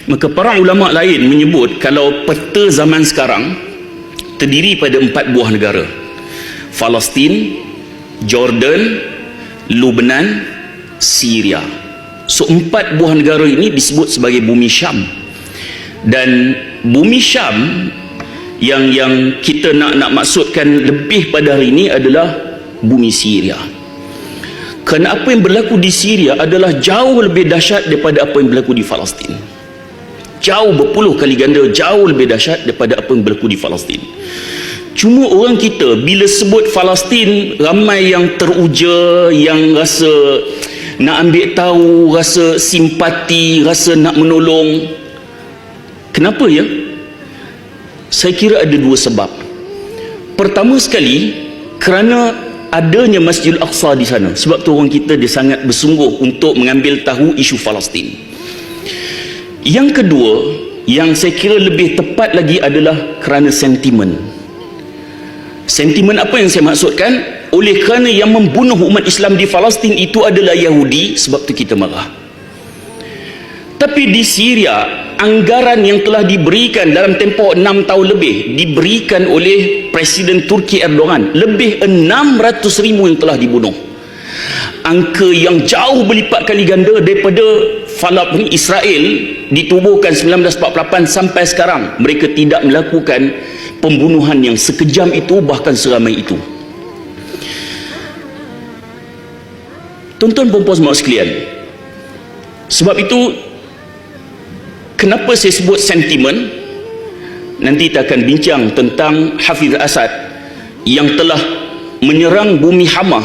Maka para ulama lain menyebut kalau peta zaman sekarang terdiri pada 4 buah negara: Palestin, Jordan, Lebanon, Syria. So 4 buah negara ini disebut sebagai bumi Syam. Dan bumi Syam yang kita nak maksudkan lebih pada hari ini adalah bumi Syria. Kerana apa yang berlaku di Syria adalah jauh lebih dahsyat daripada apa yang berlaku di Palestin. Jauh berpuluh kali ganda, jauh lebih dahsyat daripada apa yang berlaku di Palestin. Cuma orang kita bila sebut Palestin, ramai yang teruja, yang rasa nak ambil tahu, rasa simpati, rasa nak menolong. Kenapa ya? Saya kira ada 2 sebab. Pertama sekali, kerana adanya Masjidil Aqsa di sana. Sebab tu orang kita dia sangat bersungguh untuk mengambil tahu isu Palestin. Yang kedua, yang saya kira lebih tepat lagi adalah kerana sentimen. Sentimen apa yang saya maksudkan? Oleh kerana yang membunuh umat Islam di Palestin itu adalah Yahudi, sebab tu kita marah. Tapi di Syria, anggaran yang telah diberikan dalam tempoh 6 tahun lebih diberikan oleh Presiden Turki Erdogan, lebih 600,000 yang telah dibunuh. Angka yang jauh berlipat kali ganda daripada Israel ditubuhkan 1948 sampai sekarang. Mereka tidak melakukan pembunuhan yang sekejam itu, bahkan seramai itu. Tuan-tuan puan-puan semua sekalian, sebab itu kenapa saya sebut sentimen. Nanti kita akan bincang tentang Hafiz Asad yang telah menyerang bumi Hama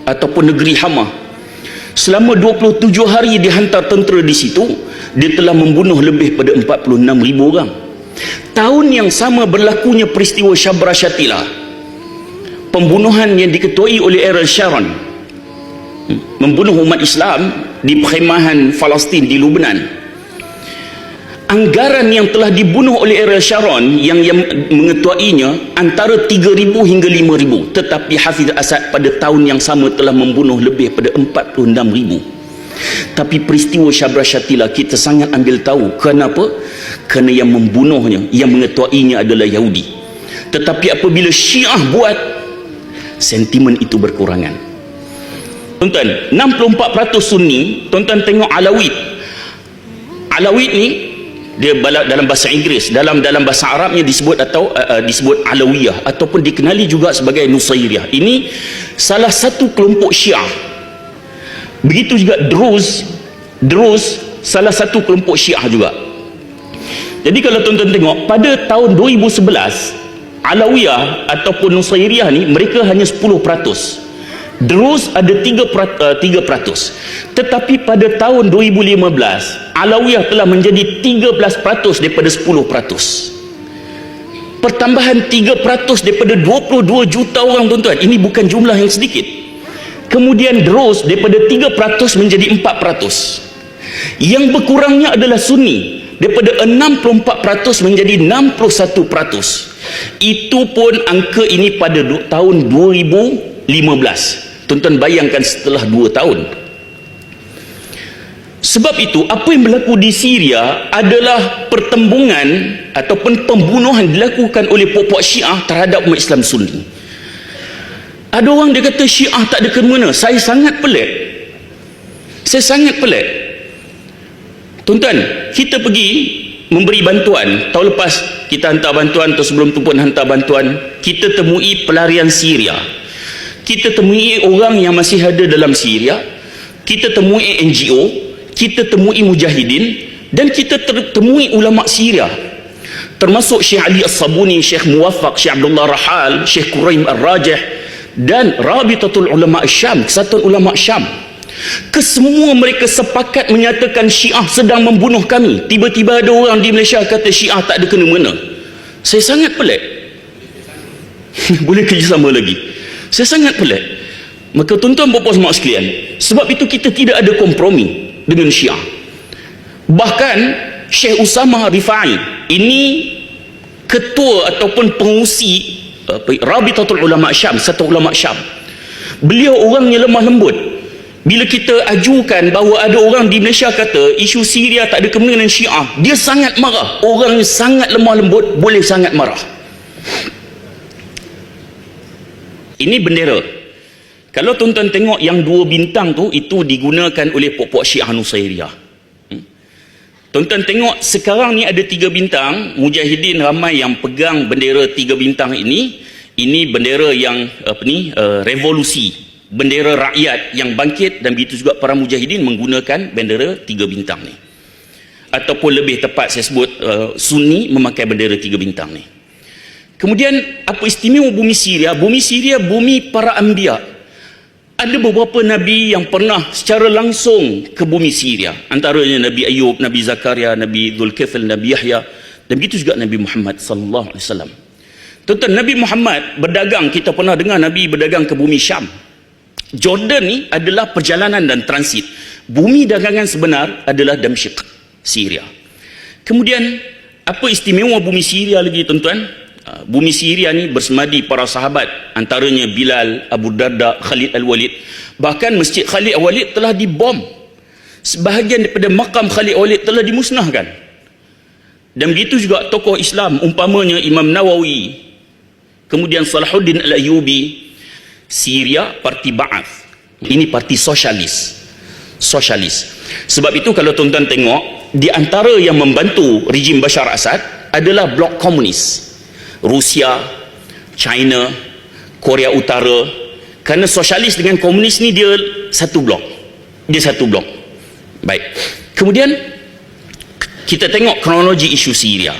ataupun negeri Hama. Selama 27 hari dihantar tentera di situ, dia telah membunuh lebih pada 46,000 orang. Tahun yang sama berlakunya peristiwa Sabra Shatila, pembunuhan yang diketuai oleh Ariel Sharon, membunuh umat Islam di perkhemahan Palestin di Lebanon. Anggaran yang telah dibunuh oleh Ariel Sharon yang mengetuainya antara 3,000 hingga 5,000, tetapi Hafiz Asad pada tahun yang sama telah membunuh lebih pada 46,000. Tapi peristiwa Sabra Shatila kita sangat ambil tahu. Kenapa? Kerana yang membunuhnya, yang mengetuainya adalah Yahudi. Tetapi apabila Syiah buat, sentimen itu berkurangan. Tuan-tuan, 64% Sunni. Tuan-tuan tengok Alawid. Alawid ni dia dalam bahasa Inggeris, dalam bahasa Arabnya disebut disebut Alawiyah ataupun dikenali juga sebagai Nusairiyah. Ini salah satu kelompok Syiah. Begitu juga Druz salah satu kelompok Syiah juga. Jadi kalau tuan-tuan tengok pada tahun 2011, Alawiyah ataupun Nusairiyah ni mereka hanya 10%. Druz ada 3%. Tetapi pada tahun 2015, Alawiyah telah menjadi 13% daripada 10%. Pertambahan 3% daripada 22 juta orang, tuan-tuan. Ini bukan jumlah yang sedikit. Kemudian Druz daripada 3% menjadi 4%. Yang berkurangnya adalah Sunni, daripada 64% menjadi 61%. Itu pun angka ini pada tahun 2015. Tuan-tuan bayangkan setelah 2 tahun. Sebab itu apa yang berlaku di Syria adalah pertembungan ataupun pembunuhan dilakukan oleh puak-puak Syiah terhadap umat Islam Sunni. Ada orang dia kata Syiah tak ada kena-mengena. Saya sangat pelik. Tuan-tuan, kita pergi memberi bantuan. Tahun lepas kita hantar bantuan, atau sebelum tu pun hantar bantuan. Kita temui pelarian Syria, kita temui orang yang masih ada dalam Syria, kita temui NGO, kita temui mujahidin, dan kita temui ulama Syria, termasuk Syekh Ali As-Sabuni, Syekh Muwaffaq, Syekh Abdullah Rahal, Syekh Quraim Ar-Rajih, dan Rabitatul Ulama Syam, Kesatuan Ulama Syam. Kesemua mereka sepakat menyatakan Syiah sedang membunuh kami. Tiba-tiba ada orang di Malaysia kata Syiah tak ada kena-mengena. Saya sangat pelik. Boleh kerjasama lagi. Saya sangat pelik. Maka tuan-tuan puan-puan semua sekalian, sebab itu kita tidak ada kompromi dengan Syiah. Bahkan Syekh Usamah Rifai, ini ketua ataupun pengurusi Rabitatul Ulama Syam, satu ulama Syam. Beliau orangnya lemah lembut. Bila kita ajukan bahawa ada orang di Malaysia kata isu Syria tak ada kena dengan Syiah, dia sangat marah. Orang sangat lemah lembut, boleh sangat marah. Ini bendera. Kalau tuan-tuan tengok yang 2 bintang tu, itu digunakan oleh pokok Syiah Nusairiyah. Tuan-tuan tengok sekarang ni ada 3 bintang. Mujahidin ramai yang pegang bendera 3 bintang ini. Ini bendera yang revolusi, bendera rakyat yang bangkit, dan begitu juga para mujahidin menggunakan bendera 3 bintang ni. Ataupun lebih tepat saya sebut Sunni memakai bendera 3 bintang ni. Kemudian apa istimewa bumi Syria? Bumi Syria bumi para anbiya. Ada beberapa nabi yang pernah secara langsung ke bumi Syria. Antaranya Nabi Ayub, Nabi Zakaria, Nabi Dzulkifl, Nabi Yahya, dan begitu juga Nabi Muhammad sallallahu alaihi wasallam. Tuan-tuan, Nabi Muhammad berdagang, kita pernah dengar Nabi berdagang ke bumi Syam. Jordan ni adalah perjalanan dan transit. Bumi dagangan sebenar adalah Damsyik, Syria. Kemudian apa istimewa bumi Syria lagi, tuan-tuan? Bumi Syria ni bersemadi para sahabat, antaranya Bilal, Abu Darda, Khalid Al-Walid. Bahkan Masjid Khalid Al-Walid telah dibom. Sebahagian daripada makam Khalid Al-Walid telah dimusnahkan. Dan begitu juga tokoh Islam, umpamanya Imam Nawawi, kemudian Salahuddin Al-Ayyubi. Syria parti Ba'ath. Ini parti sosialis. Sebab itu kalau tuan-tuan tengok, di antara yang membantu rejim Bashar Assad adalah blok komunis. Rusia, China, Korea Utara. Kerana sosialis dengan komunis ni dia satu blok. Baik. Kemudian kita tengok kronologi isu Syria.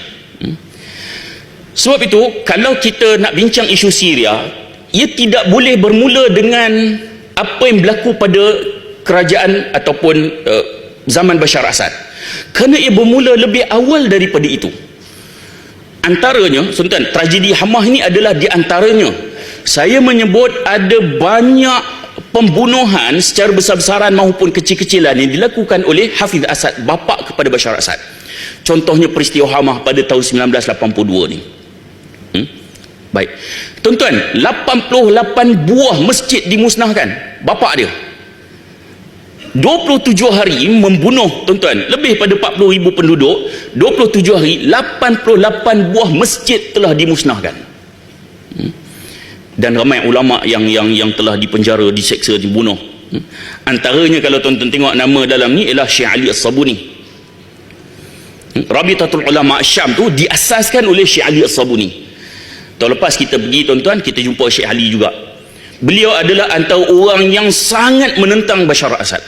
Sebab itu kalau kita nak bincang isu Syria, ia tidak boleh bermula dengan apa yang berlaku pada kerajaan ataupun zaman Bashar Assad. Kerana ia bermula lebih awal daripada itu. Antaranya, tuan-tuan, tragedi Hamah ini adalah di antaranya. Saya menyebut ada banyak pembunuhan secara besar-besaran maupun kecil-kecilan yang dilakukan oleh Hafiz Assad, bapa kepada Bashar Assad. Contohnya peristiwa Hamah pada tahun 1982 ni. Baik. Tuan-tuan, 88 buah masjid dimusnahkan. Bapa dia 27 hari membunuh, tuan-tuan, lebih pada 40,000 penduduk. 27 hari 88 buah masjid telah dimusnahkan. Dan ramai ulama yang telah dipenjara, diseksa, dibunuh. Antaranya kalau tuan-tuan tengok nama dalam ni ialah Syekh Ali As-Sabuni. Rabitatul Ulama Syam tu diasaskan oleh Syekh Ali As-Sabuni. Tahun lepas kita pergi, tuan-tuan, kita jumpa Syekh Ali juga. Beliau adalah antara orang yang sangat menentang Bashar Assad.